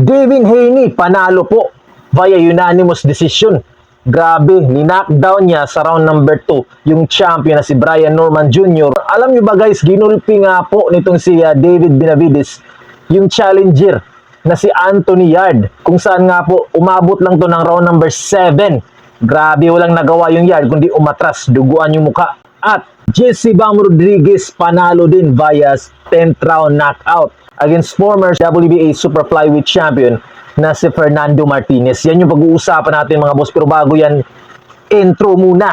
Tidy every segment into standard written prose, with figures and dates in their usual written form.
Devin Haney, panalo po via unanimous decision. Grabe, ni-knockdown niya sa round number 2 yung champion na si Brian Norman Jr. Alam niyo ba guys, ginulpi nga po nitong si David Benavides yung challenger na si Anthony Yarde, kung saan nga po umabot lang to ng round number 7. Grabe, walang nagawa yung Yarde kundi umatras, duguan yung muka. At Jesse Bam Rodriguez panalo din via 10th round knockout against former WBA Super Flyweight champion na si Fernando Martinez. Yan yung pag-uusapan natin mga boss. Pero bago yan, intro muna.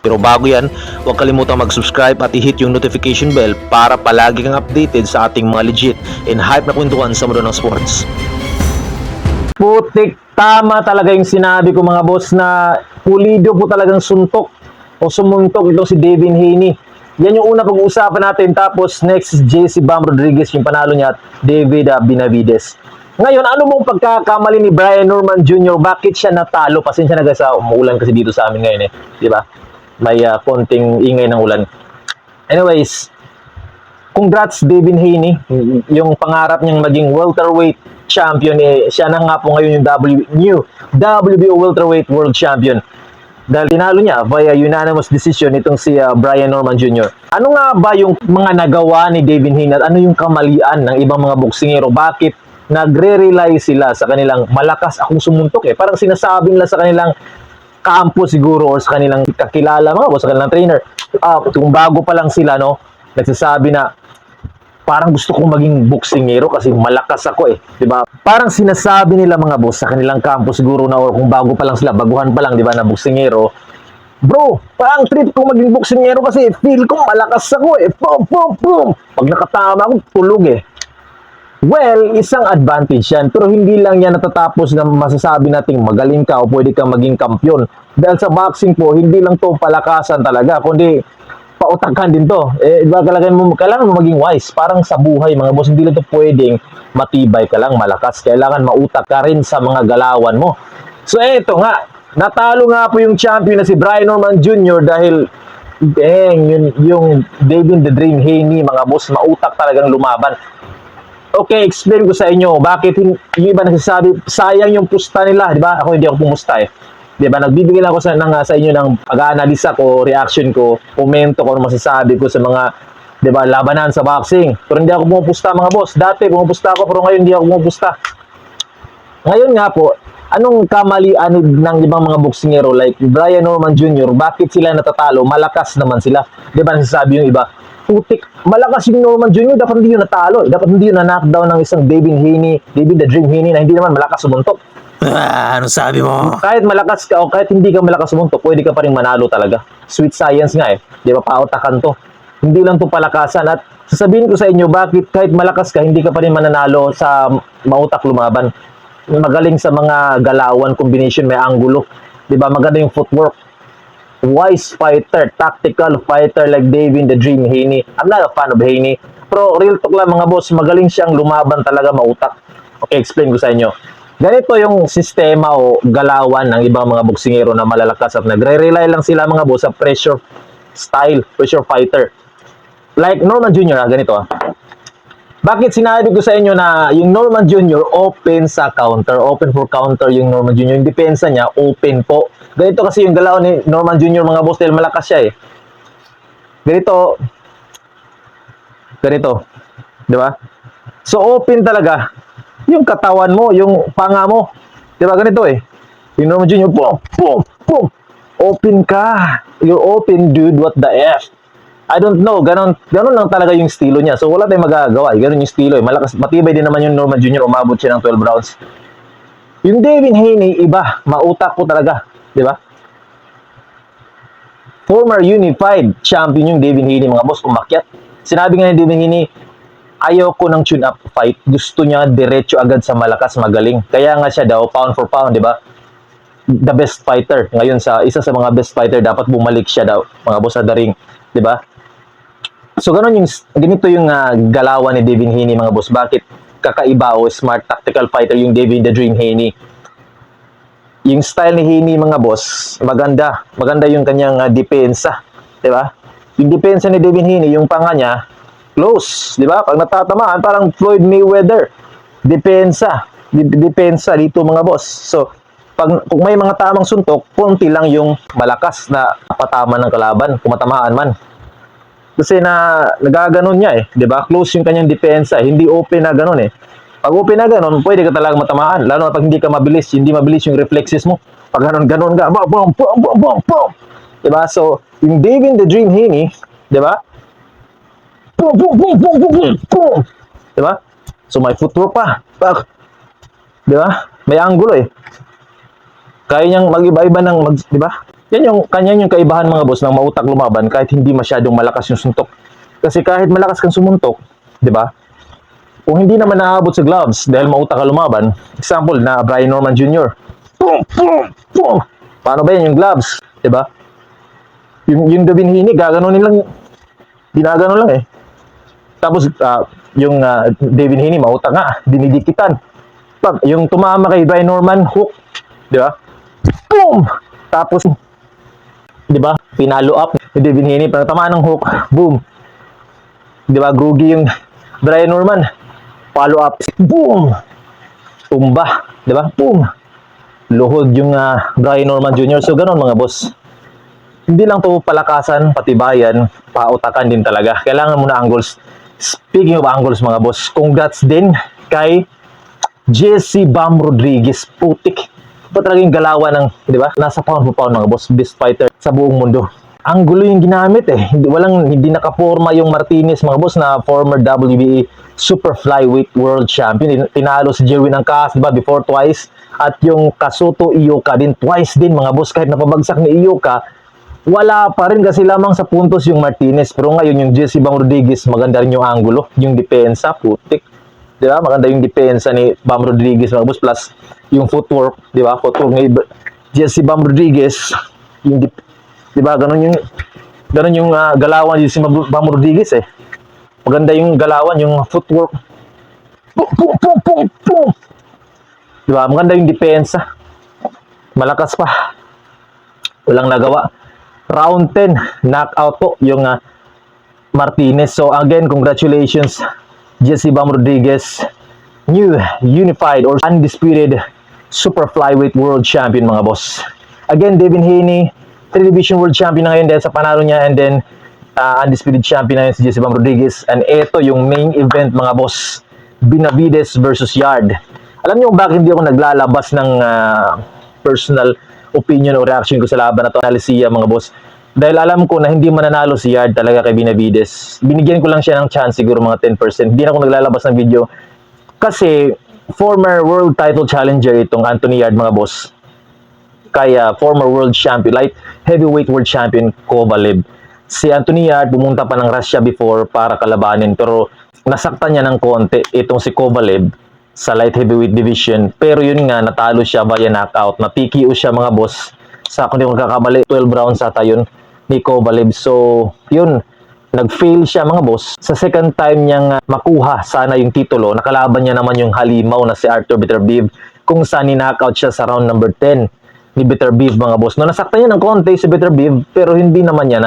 Pero bago yan, huwag kalimutang mag-subscribe at i-hit yung notification bell para palagi kang updated sa ating mga legit and hype na kwentuhan sa mundo ng sports. Putik, tama talaga yung sinabi ko mga boss na pulido po talagang suntok o sumuntok itong si Devin Haney. Yan yung una pag-uusapan natin. Tapos next, Jesse Bam Rodriguez yung panalo niya at David Benavides. Ngayon, ano mong pagkakamali ni Brian Norman Jr.? Bakit siya natalo? Pasensya na guys, umuulan kasi dito sa amin ngayon di ba? May konting ingay ng ulan. Anyways, congrats Devin Haney. Yung pangarap niyang maging welterweight champion, siya na nga po ngayon yung new WBO welterweight world champion. Dahil tinalo niya via unanimous decision itong si Brian Norman Jr. Ano nga ba yung mga nagawa ni Devin Haney at ano yung kamalian ng ibang mga boksingero? Bakit nagre-rely sila sa kanilang malakas akong sumuntok Parang sinasabi nila sa kanilang kampo siguro or sa kanilang kakilala mga boss, sa kanilang trainer. Kung bago pa lang sila, nagsasabi na parang gusto kong maging boksingero kasi malakas ako diba? Parang sinasabi nila mga boss sa kanilang kampo siguro na or kung bago pa lang sila, baguhan pa lang diba na boksingero. Bro, parang trip ko maging boksingero kasi feel ko malakas ako Boom, boom, boom. Pag nakatama ako, tulog Well, isang advantage yan. Pero hindi lang yan natatapos na masasabi nating magaling ka o pwede kang maging kampyon. Dahil sa boxing po, hindi lang to palakasan talaga, kundi pautakan din to. Diba, kailangan mo maging wise. Parang sa buhay, mga boss, hindi lang to pwedeng matibay ka lang, malakas. Kailangan mautak ka rin sa mga galawan mo. So, eto nga. Natalo nga po yung champion na si Brian Norman Jr. dahil yung Devin the Dream Haney, mga boss, mautak talagang lumaban. Okay, explain ko sa inyo bakit yung iba nagsasabi sayang yung pusta nila, di ba? Ako hindi ako pumusta Di ba? Nagbibigay lang ako sa inyo ng pag-aanalisa ko, reaction ko, komento ko, ano masasabi ko sa mga, di ba, labanan sa boxing. Pero hindi ako pumupusta mga boss. Dati pumupusta ako pero ngayon hindi ako pumupusta. Ngayon nga po, anong kamalian ng ibang mga boksingero like Brian Norman Jr., bakit sila natatalo? Malakas naman sila. Di ba nasasabi yung iba? Putik, malakas yung Norman Jr., dapat hindi yun natalo. Dapat hindi yun na-knockdown ng isang David the Dream Haney na hindi naman malakas sumuntok. Ano sabi mo? Kahit malakas ka o kahit hindi ka malakas sumuntok, pwede ka pa rin manalo talaga. Sweet science nga Di ba, pautakan to. Hindi lang to palakasan. At sasabihin ko sa inyo, bakit kahit malakas ka, hindi ka pa rin mananalo sa mautak lumaban. Magaling sa mga galawan, combination, may angulo. Di ba, maganda yung footwork. Wise fighter, tactical fighter like Devin the Dream Haney. I'm not a fan of Haney. Pero real talk lang mga boss, magaling siyang lumaban talaga, mautak. Okay, explain ko sa inyo. Ganito yung sistema o galawan ng ibang mga boksingero na malalakas at nagre-rely lang sila mga boss sa pressure style, pressure fighter. Like Norman Jr. Ganito Bakit sinabi ko sa inyo na yung Norman Jr. open sa counter, open for counter yung Norman Jr. Yung depensa niya, open po. Ganito kasi yung galaw ni Norman Jr. mga boss, dahil malakas siya Ganito. Di ba? So, open talaga. Yung katawan mo, yung panga mo. Di ba? Ganito Yung Norman Jr. Boom, boom, boom. Open ka. You're open, dude. What the F? I don't know, ganon lang talaga yung estilo niya. So wala tayong magagawa, ganon yung estilo Malakas, matibay din naman yung Norman Jr. Umabot siya ng 12 rounds. Yung Devin Haney, iba, mautak po talaga, di ba? Former unified champion yung Devin Haney, mga boss, umakyat. Sinabi nga ni Devin Haney, ayaw ko ng tune-up fight. Gusto niya diretso agad sa malakas, magaling. Kaya nga siya daw, pound for pound, di ba? The best fighter. Ngayon, isa sa mga best fighter, dapat bumalik siya daw, mga boss, sa the ring, di ba? So, ganito yung galawan ni Devin Haney, mga boss. Bakit kakaiba o smart tactical fighter yung Devin the Dream Haney? Yung style ni Haney, mga boss, maganda. Maganda yung kanyang depensa. Diba? Yung depensa ni Devin Haney, yung panga niya, close. Diba? Pag natatamaan, parang Floyd Mayweather. Depensa. depensa dito mga boss. So, kung may mga tamang suntok, konti lang yung malakas na patama ng kalaban, kung matamaan man. Kasi nagaganon niya 'di ba? Close yung kanyang depensa, hindi open na ganon Pag open na ganon, pwede ka talaga matamaan, lalo na pag hindi ka mabilis, hindi mabilis yung reflexes mo. Pag ganon ka, bam, bam, bam, bam, bam, bam. 'Di ba? So, yung Devin the Dream Haney, 'di ba? Boom, boom, boom, boom, boom, boom, boom. 'Di ba? So, may footwork pa. 'Di ba? May angulo Kaya niyang mag-iba-iba ng 'di ba? Yan yung kaibahan mga boss ng mautak lumaban kahit hindi masyadong malakas yung suntok. Kasi kahit malakas kang sumuntok, 'di ba? Kung hindi naman naabot sa gloves dahil mautak ka lumaban, example na Brian Norman Jr. Boom, boom, boom. Paano ba yan yung gloves, 'di ba? Yung Devin Haney gaganunin lang, ginagano lang Tapos yung Devin Haney mautak nga, dinidikitan. Pag yung tumama kay Brian Norman, hook, 'di ba? Boom! Tapos 'di ba? Pinalo up ni Devin Haney, pag tamaan ng hook, boom. 'Di ba? Grogi yung Brian Norman. Follow up, boom. Tumba, 'di ba? Boom. Luhod yung Brian Norman Jr. So ganoon mga boss. Hindi lang to palakasan, patibayan, pautakan din talaga. Kailangan mo na angles. Speaking of angles mga boss, congrats din kay Jesse Bam Rodriguez. Putik pa talaga yung galawan ng, 'di ba? Nasa pound for pound mga boss, best fighter sa buong mundo. Ang gulo yung ginamit hindi nakaporma yung Martinez mga boss na former WBA Super Flyweight World Champion. Tinalo si Jerwin Angkas, 'di ba, before twice, at yung Kasuto Ioka din twice din mga boss. Kahit napabagsak ni Ioka, wala pa rin kasi lamang sa puntos yung Martinez. Pero ngayon yung Jesse Bam Rodriguez, maganda rin yung angulo, yung depensa, putik. 'Di ba? Maganda yung depensa ni Bam Rodriguez mga boss, plus yung footwork, 'di ba? Footwork ni Jesse Bam Rodriguez, yung 'di ba? Ganun yung galawan ni Jesse Bam Rodriguez Maganda yung galawan, yung footwork. Boom, boom, boom, boom, boom. 'Di ba? Maganda yung depensa. Malakas pa. Walang nagawa. Round 10, knockout po yung Martinez. So again, congratulations Jesse Bam Rodriguez, new unified or undisputed Super Flyweight World Champion mga boss. Again, Devin Haney, 3-division World Champion na ngayon dahil sa panalo niya, and then undisputed champion na yun si Jesse Bam Rodriguez. And ito yung main event mga boss, Benavides versus Yard. Alam niyo bakit hindi ako naglalabas ng personal opinion o reaction ko sa laban na to, Alicia mga boss? Dahil alam ko na hindi mananalo si Yard talaga kay Benavides. Binigyan ko lang siya ng chance, siguro mga 10%. Hindi na ako naglalabas ng video. Kasi former world title challenger itong Anthony Yard mga boss. Kaya former world champion, light heavyweight world champion Kovalev. Si Anthony Yard pumunta pa ng Russia before para kalabanin, pero nasaktan niya ng konti itong si Kovalev sa light heavyweight division. Pero yun nga, natalo siya via knockout. Na TKO siya mga boss sa, kung di ko magkakamali, 12 rounds ata yun ni Kovalev. So yun, nag-fail siya mga boss. Sa second time niyang makuha sana yung titulo, nakalaban niya naman yung halimaw na si Arthur Beterbiev, kung saan ni-knockout siya sa round number 10 ni Beterbiev mga boss. No, nasaktan niya ng konti si Beterbiev, pero hindi naman niya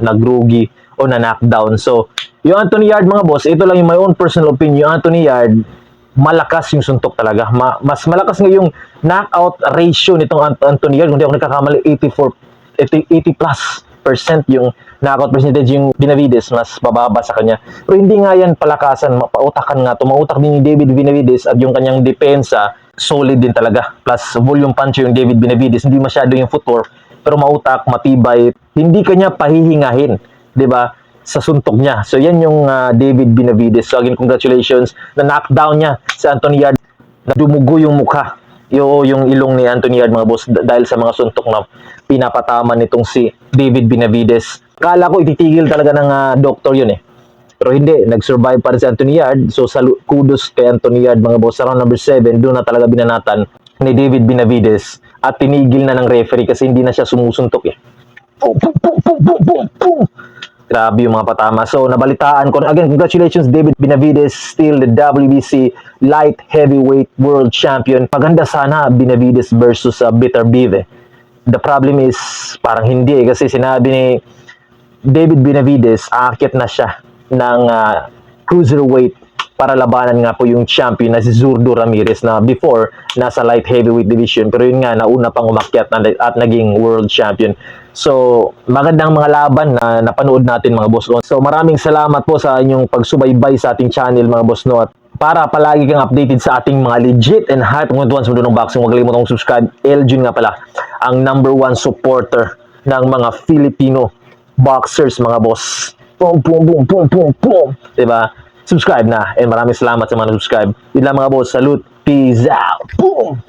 nagrugi o na-knockdown. So yung Anthony Yard mga boss, ito lang yung my own personal opinion. Yung Anthony Yard, malakas yung suntok talaga. Mas malakas nga yung knockout ratio nitong Anthony Yard. Kung di ako nagkakamali, 80+ % yung knockout percentage. Yung Benavides, mas bababa sa kanya. Pero hindi nga yan palakasan, mapautakan nga. Tumautak din ni David Benavides, at yung kanyang depensa, solid din talaga. Plus, volume puncher yung David Benavides. Hindi masyado yung footwork, pero mautak, matibay. Hindi kanya pahihingahin, di ba, sa suntok niya. So yan yung David Benavides. So again, congratulations na knockdown niya si Anthony Yard, na dumugo yung mukha, yung ilong ni Anthony Yard mga boss, dahil sa mga suntok na pinapatama nitong si David Benavides. Kala ko ititigil talaga ng doktor yun pero hindi, nag-survive pa rin si Anthony Yard. So kudos kay Anthony Yard mga boss. Sa round number 7, doon na talaga binanatan ni David Benavides, at tinigil na ng referee kasi hindi na siya sumusuntok Boom, boom, boom, boom, boom, boom, boom. Grabe yung mga patama. So, nabalitaan ko. Again, congratulations David Benavides, still the WBC Light Heavyweight World Champion. Maganda sana Benavides versus Beterbiev The problem is, parang hindi kasi sinabi ni David Benavides, aakyat na siya ng cruiserweight para labanan nga po yung champion na si Zurdo Ramirez na before nasa light heavyweight division, pero yun nga nauna pang umakyat at naging world champion. So magandang mga laban na napanood natin mga boss. So maraming salamat po sa inyong pagsubaybay sa ating channel mga boss, no, at para palagi kang updated sa ating mga legit and hype kwentuhan sa mundo ng boxing, huwag kalimutang subscribe. Eljun nga pala, ang #1 supporter ng mga Filipino boxers mga boss. Boom, boom, boom, boom, boom, boom. Diba? Subscribe na. And maraming salamat sa mga subscribe. Yun lang mga boss. Salute. Peace out. Boom!